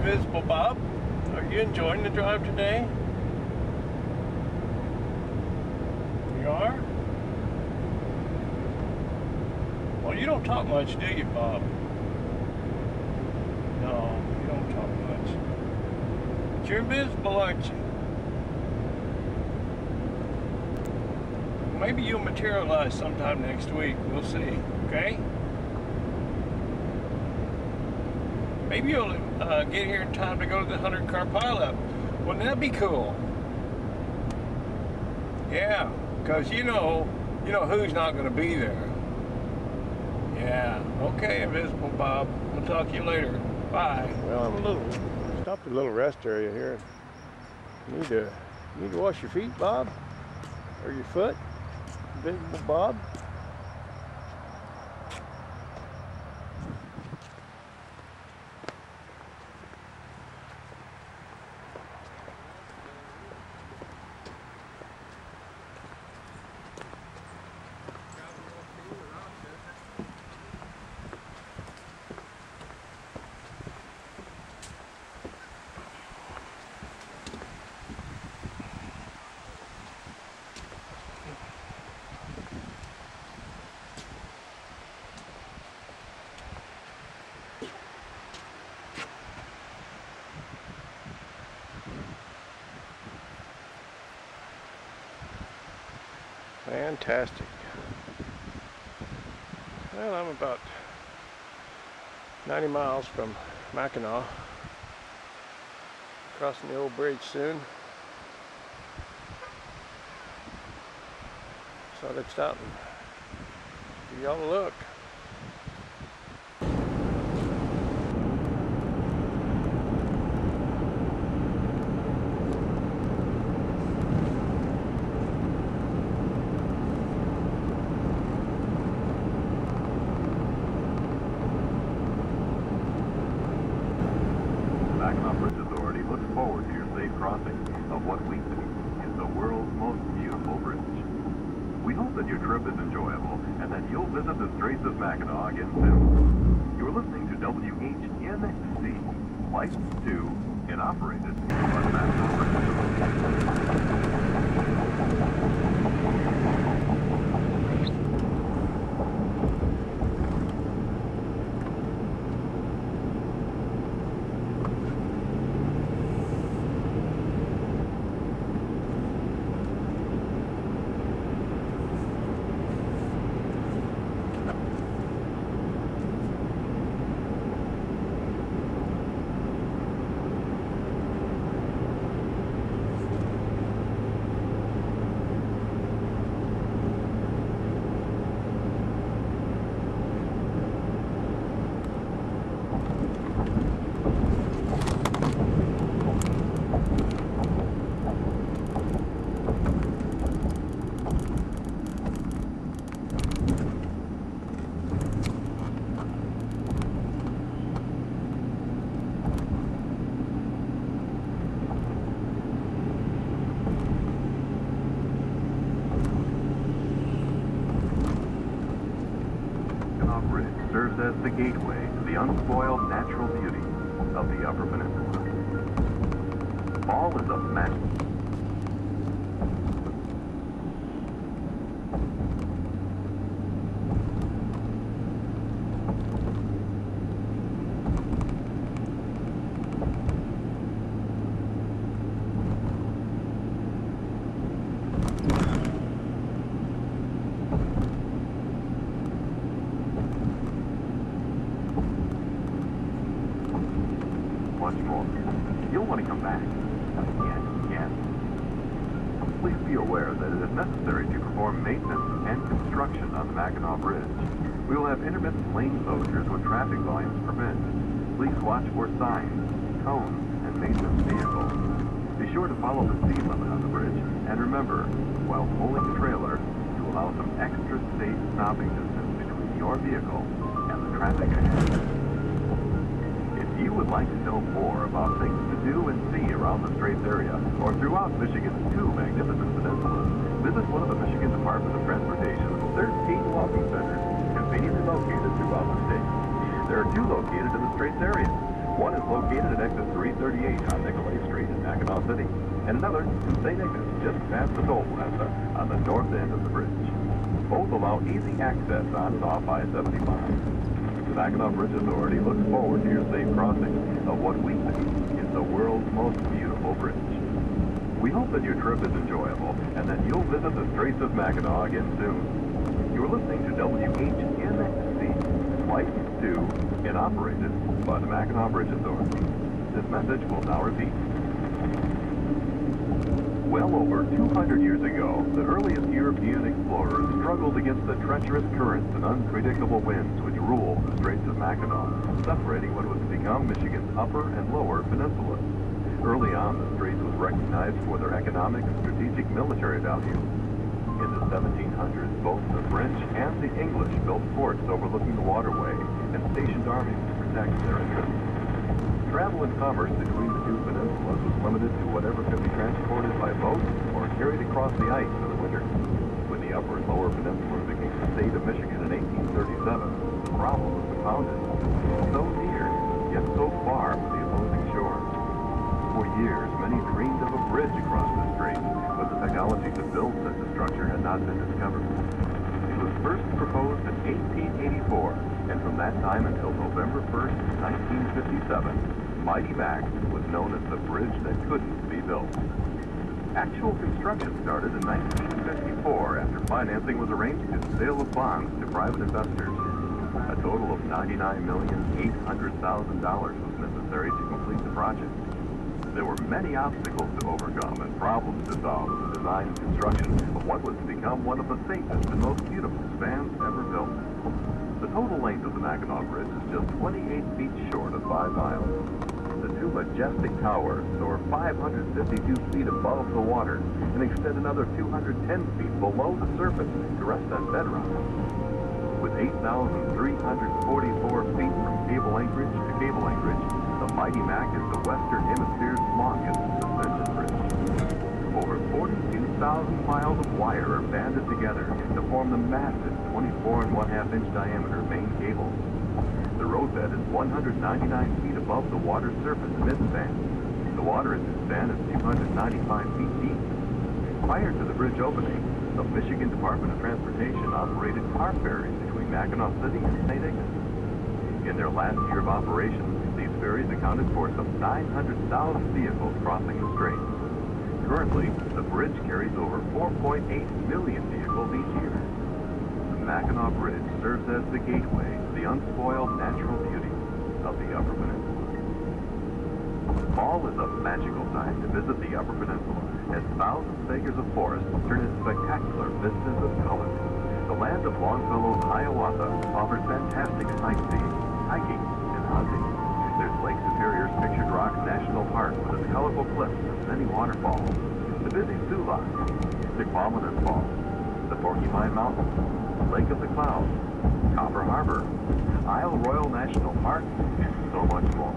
Invisible Bob. Are you enjoying the drive today? You are? Well, you don't talk much, do you, Bob? No, you don't talk much. But you're invisible, aren't you? Maybe you'll materialize sometime next week. We'll see, okay? Maybe you'll get here in time to go to the 100-car pileup. Wouldn't that be cool? Yeah, because you know who's not going to be there. Yeah, okay, Invisible Bob. We'll talk to you later. Bye. Well, stopped at a little rest area here. You need to wash your feet, Bob? Or your foot? Invisible Bob? Fantastic. Well, I'm about 90 miles from Mackinac. Crossing the old bridge soon. So I'd stop and give y'all a look. Mackinac Bridge Authority looks forward to your safe crossing of what we think is the world's most beautiful bridge. We hope that your trip is enjoyable and that you'll visit the Straits of Mackinac again soon. You're listening to WHNC, Flight 2, and operated by the Mackinac Bridge Authority. Serves as the gateway to the unspoiled natural beauty of the Upper Peninsula. Fall is a magic. Much more. You'll want to come back. Again. Please be aware that it is necessary to perform maintenance and construction on the Mackinac Bridge. We will have intermittent lane closures when traffic volumes permit. Please watch for signs, cones, and maintenance vehicles. Be sure to follow the speed limit on the bridge, and remember, while pulling the trailer, to allow some extra safe stopping distance between your vehicle and the traffic ahead. If you would like to know more about things to do and see around the Straits area, or throughout Michigan's two magnificent peninsulas, visit one of the Michigan Department of Transportation's 13 walking centers, conveniently located throughout the state. There are two located in the Straits area. One is located at exit 338 on Nicolay Street in Mackinac City, and another in St. Ignace, just past the toll plaza on the north end of the bridge. Both allow easy access on and off I-75. The Mackinac Bridge Authority looks forward to your safe crossing of what we think is the world's most beautiful bridge. We hope that your trip is enjoyable and that you'll visit the Straits of Mackinac again soon. You're listening to WHNC, licensed to and operated by the Mackinac Bridge Authority. This message will now repeat. Well over 200 years ago, the earliest European explorers struggled against the treacherous currents and unpredictable winds which ruled the Straits of Mackinac, separating what was to become Michigan's upper and lower peninsulas. Early on, the Straits was recognized for their economic and strategic military value. In the 1700s, both the French and the English built forts overlooking the waterway and stationed armies to protect their interests. Travel and commerce between the two peninsulas was limited to whatever could be transported by boat or carried across the ice for the winter. When the upper and lower peninsulas became the state of Michigan in 1837, the problem was compounded. So near, yet so far from the opposing shores. For years, many dreamed of a bridge across the strait, but the technology to build such a structure had not been discovered. It was first proposed in 1884, and from that time until November 1st, 1957, Mighty Mac was known as the bridge that couldn't be built. Actual construction started in 1954 after financing was arranged through the sale of bonds to private investors. A total of $99,800,000 was necessary to complete the project. There were many obstacles to overcome and problems to solve in the design and construction of what was to become one of the safest and most beautiful spans ever built. The total length of the Mackinac Bridge is just 28 feet short of 5 miles. The two majestic towers soar 552 feet above the water and extend another 210 feet below the surface to rest on bedrock. With 8,344 feet from cable anchorage to cable anchorage, the Mighty Mac is the Western Hemisphere's longest suspension bridge. Over 42,000 miles of wire are banded together to form the massive 24.5-inch diameter main cable. The roadbed is 199 feet above the water's surface mid-span. The water in this span is 295 feet deep. Prior to the bridge opening, the Michigan Department of Transportation operated car ferries between Mackinac City and St. Ignace. In their last year of operation, these ferries accounted for some 900,000 vehicles crossing the strait. Currently, the bridge carries over 4.8 million vehicles each year. The Mackinac Bridge serves as the gateway to the unspoiled natural beauty of the Upper Peninsula. Fall is a magical time to visit the Upper Peninsula, as thousands of acres of forest turn into spectacular vistas of color. The land of Longfellow's Hiawatha offers fantastic sightseeing, hiking, and hunting. There's Lake Superior's Pictured Rocks National Park with its colorful cliffs and many waterfalls, the busy Sioux Lodge, McFarland Falls, the Porcupine Mountains, Lake of the Clouds, Copper Harbor, Isle Royal National Park, and so much more.